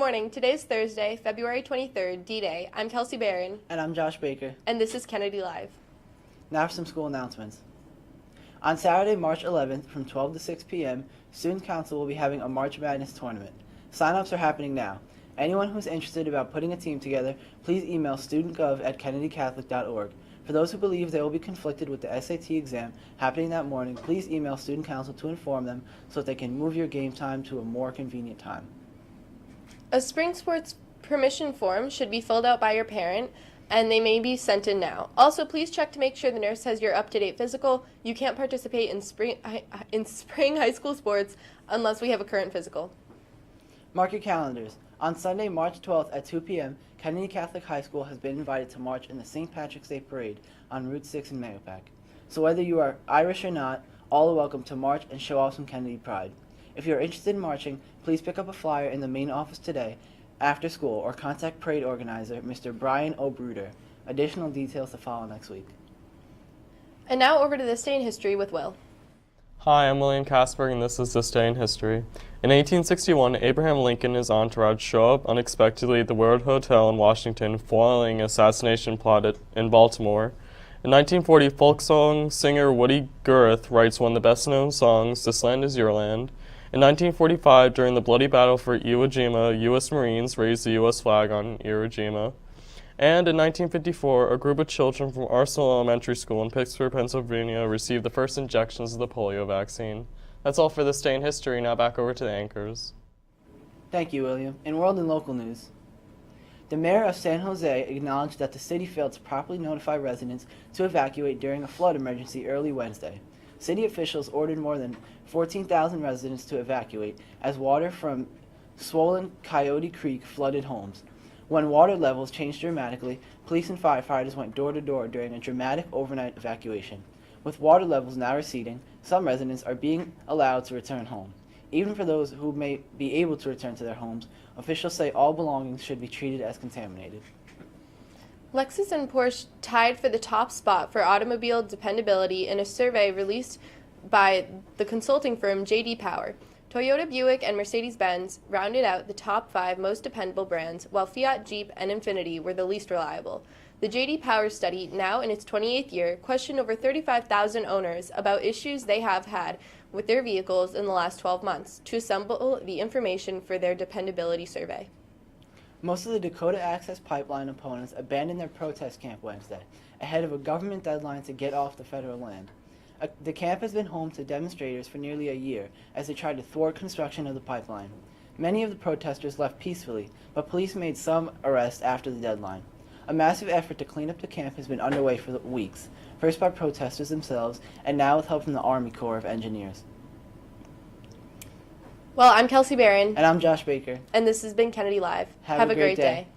morning. Today's Thursday, February 23rd, D-Day. I'm Kelsey Barron. And I'm Josh Baker. And this is Kennedy Live. Now for some school announcements. On Saturday, March 11th, from 12 to 6 p.m., Student Council will be having a March Madness tournament. Sign-ups are happening now. Anyone who's interested about putting a team together, please email studentgov@kennedycatholic.org. For those who believe they will be conflicted with the SAT exam happening that morning, please email Student Council to inform them so that they can move your game time to a more convenient time. A spring sports permission form should be filled out by your parent, and they may be sent in now. Also, please check to make sure the nurse has your up-to-date physical. You can't participate in spring high school sports unless we have a current physical. Mark your calendars. On Sunday, March 12th at 2 p.m., Kennedy Catholic High School has been invited to march in the St. Patrick's Day Parade on Route 6 in Mahopac. So whether you are Irish or not, all are welcome to march and show off some Kennedy pride. If you are interested in marching, please pick up a flyer in the main office today after school or contact parade organizer Mr. Brian O'Bruder. Additional details to follow next week. And now over to This Day in History with Will. Hi, I'm William Casper, and this is This Day in History. In 1861, Abraham Lincoln and his entourage show up unexpectedly at the Willard Hotel in Washington, foiling an assassination plot in Baltimore. In 1940, folk song singer Woody Gurth writes one of the best-known songs, This Land Is Your Land. In 1945, during the bloody battle for Iwo Jima, U.S. Marines raised the U.S. flag on Iwo Jima. And in 1954, a group of children from Arsenal Elementary School in Pittsburgh, Pennsylvania received the first injections of the polio vaccine. That's all for This Day in History. Now back over to the anchors. Thank you, William. In world and local news, the mayor of San Jose acknowledged that the city failed to properly notify residents to evacuate during a flood emergency early Wednesday. City officials ordered more than 14,000 residents to evacuate as water from swollen Coyote Creek flooded homes. When water levels changed dramatically, police and firefighters went door to door during a dramatic overnight evacuation. With water levels now receding, some residents are being allowed to return home. Even for those who may be able to return to their homes, officials say all belongings should be treated as contaminated. Lexus and Porsche tied for the top spot for automobile dependability in a survey released by the consulting firm J.D. Power. Toyota, Buick, and Mercedes-Benz rounded out the top 5 most dependable brands, while Fiat, Jeep, and Infiniti were the least reliable. The J.D. Power study, now in its 28th year, questioned over 35,000 owners about issues they have had with their vehicles in the last 12 months to assemble the information for their dependability survey. Most of the Dakota Access Pipeline opponents abandoned their protest camp Wednesday, ahead of a government deadline to get off the federal land. The camp has been home to demonstrators for nearly a year as they tried to thwart construction of the pipeline. Many of the protesters left peacefully, but police made some arrests after the deadline. A massive effort to clean up the camp has been underway for weeks, first by protesters themselves and now with help from the Army Corps of Engineers. Well, I'm Kelsey Barron. And I'm Josh Baker. And this has been Kennedy Live. Have a great day.